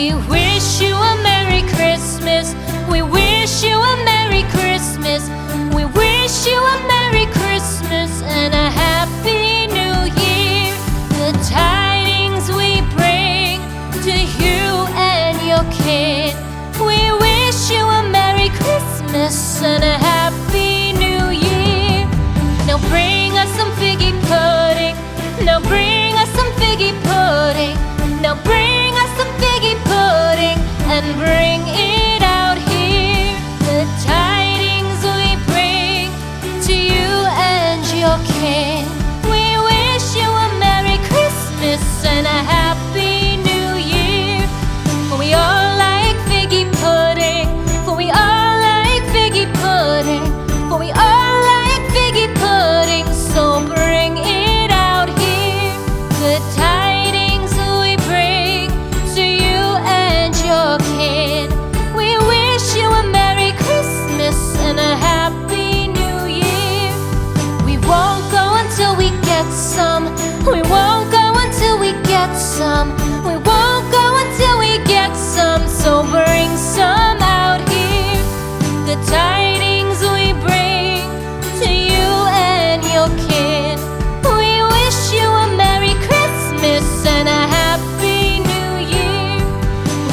We wish you a Merry Christmas. We wish you a Merry Christmas. We wish you a Merry Christmas and a Happy New Year. The tidings we bring to you and your kid. We wish you a Merry Christmas and a Happy New Year. Now bring us some figgy pudding. Now bring us some figgy pudding. Now bring us some figgy pudding and bring it out here. The tidings we bring to you and your kin. We wish you a Merry Christmas and a Happy New Year. For we all like figgy pudding. For we all like figgy pudding. For we all like figgy pudding. So bring it out here. The tidings we bring to you and your kid. We wish you a Merry Christmas and a Happy New Year. We won't go until we get some. We won't go until we get some. We won't go until we get some. So bring some out here. The tidings we bring to you and your kid. We wish you a Merry Christmas and a Happy New Year.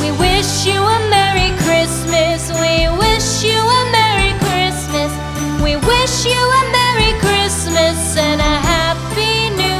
We wish you a Merry Christmas. We wish you a Merry Christmas. We wish you a Merry Christmas and a Happy New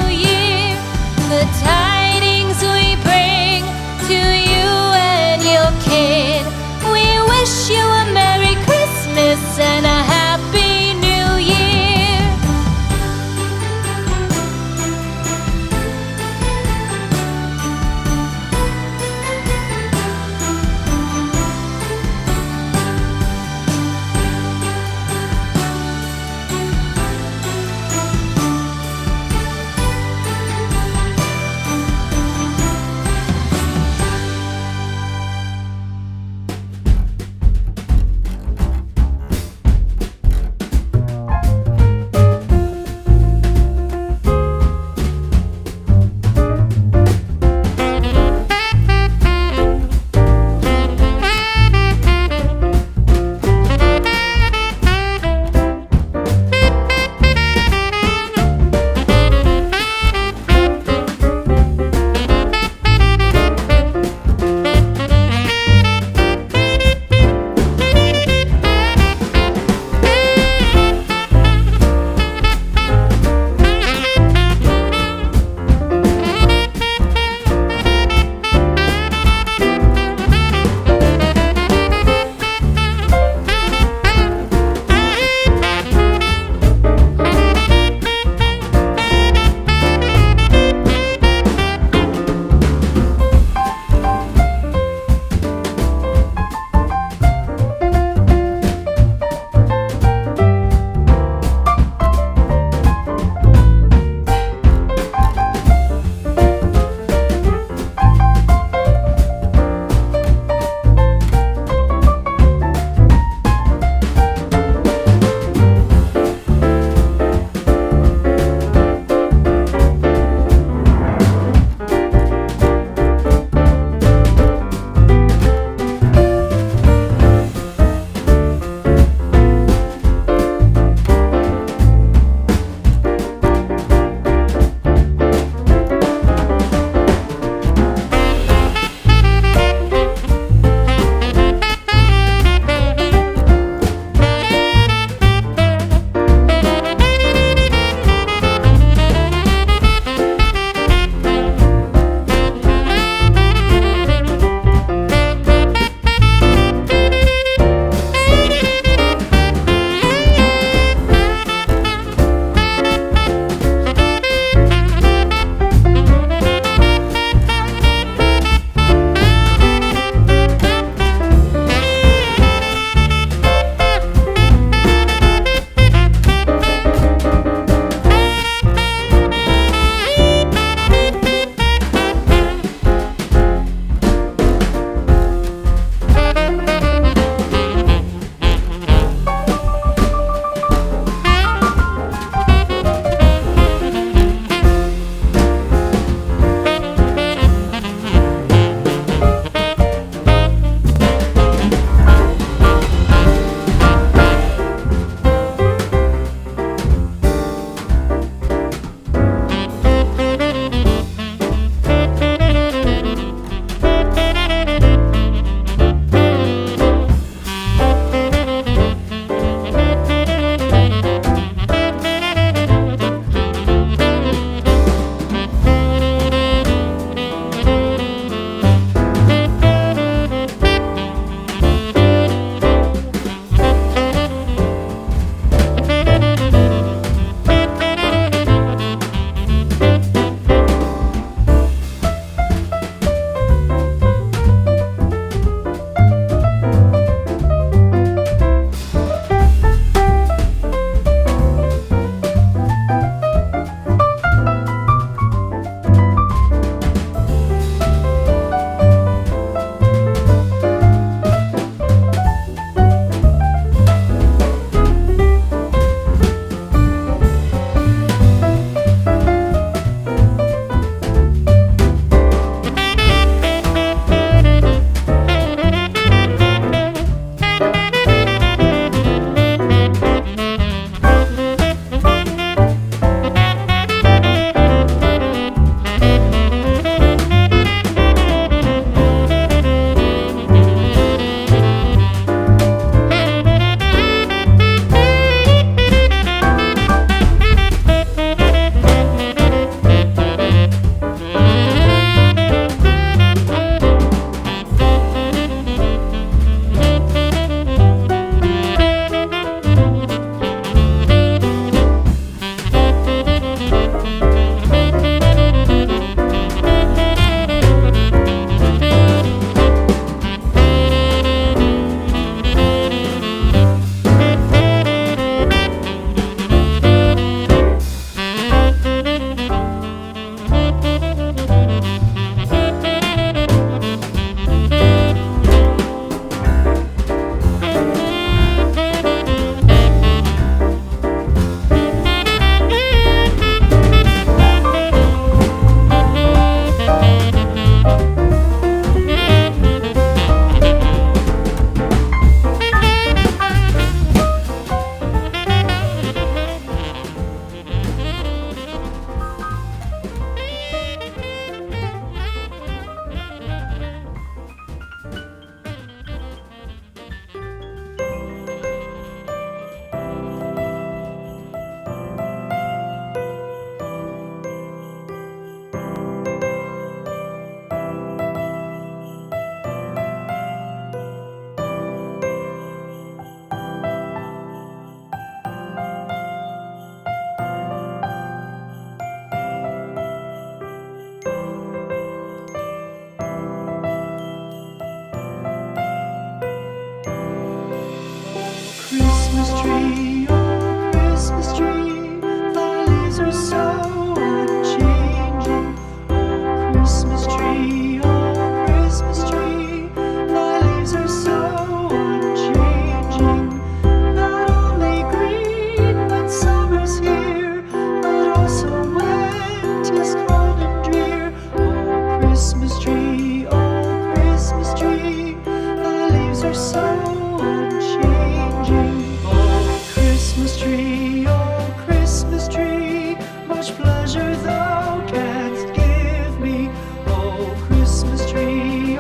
pleasure thou canst give me. Oh Christmas tree,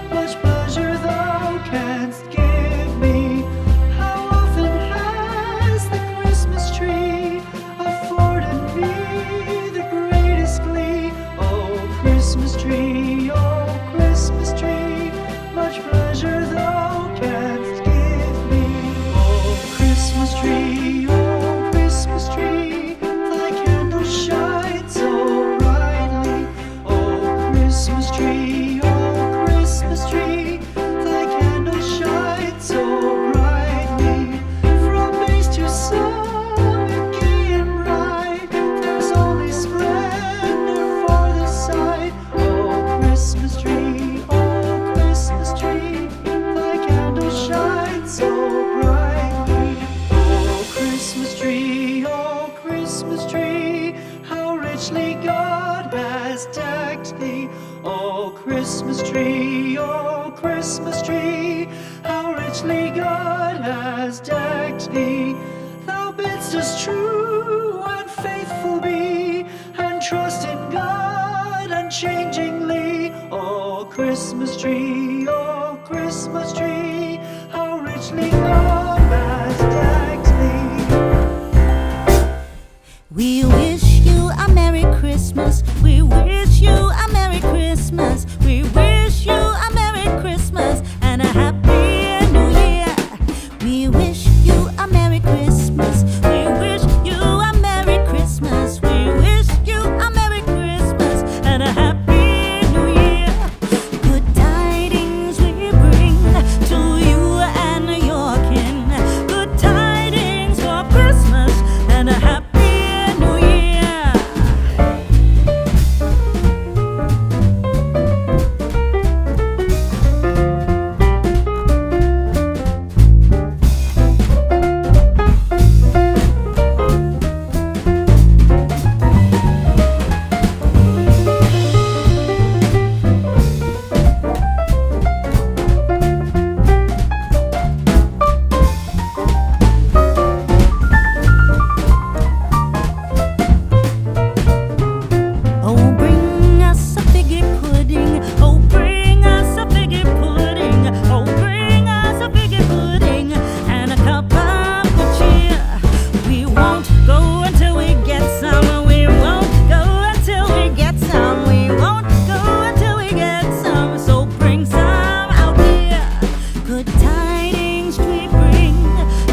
much pleasure thou canst give me. How often has the Christmas tree afforded me the greatest glee? Oh Christmas tree, much pleasure thou canst give me. Oh Christmas tree, thy candles shine so brightly. Oh Christmas tree, thy candles shine so brightly. From base to summit, gay and bright, there's only splendor for the sight. Oh Christmas tree, thy candles shine so brightly. Oh Christmas tree, how richly God has decked thee. Oh Christmas tree, how richly God has decked thee. Thou bidst us true and faithful be, and trust in God unchangingly. Oh Christmas tree, how richly God has decked thee. We wish you a Merry Christmas. We wish you a Merry Christmas. We wish you a Merry Christmas and a Happy New Year. We wish you a Merry Christmas. We wish you a Merry Christmas. We wish you a Merry Christmas and a Happy New Year. Good tidings we bring to you and your kin. Good tidings for Christmas and a Happy New Year. Oh, bring us a figgy pudding. Oh, bring us a figgy pudding. Oh, bring us a figgy pudding and a cup of good cheer. We won't go until we get some. We won't go until we get some. We won't go until we get some. So bring some out here. Good tidings we bring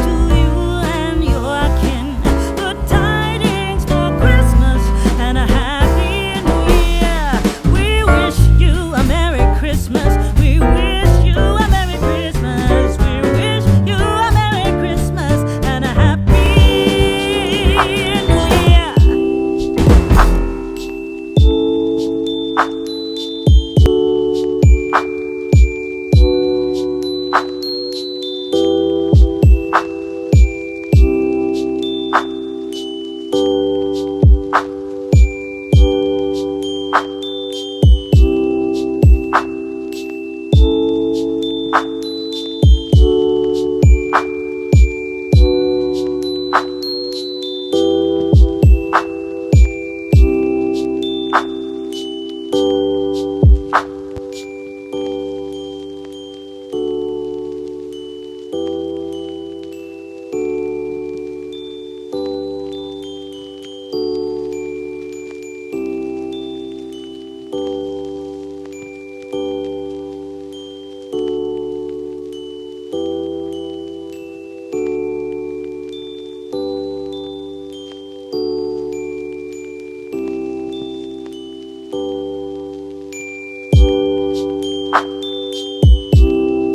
to you and your kin. Good tidings for Christmas and a Happy New Year. We wish you a Merry Christmas. We wish you a Merry Christmas. We wish you a Merry Christmas and a Happy New Year.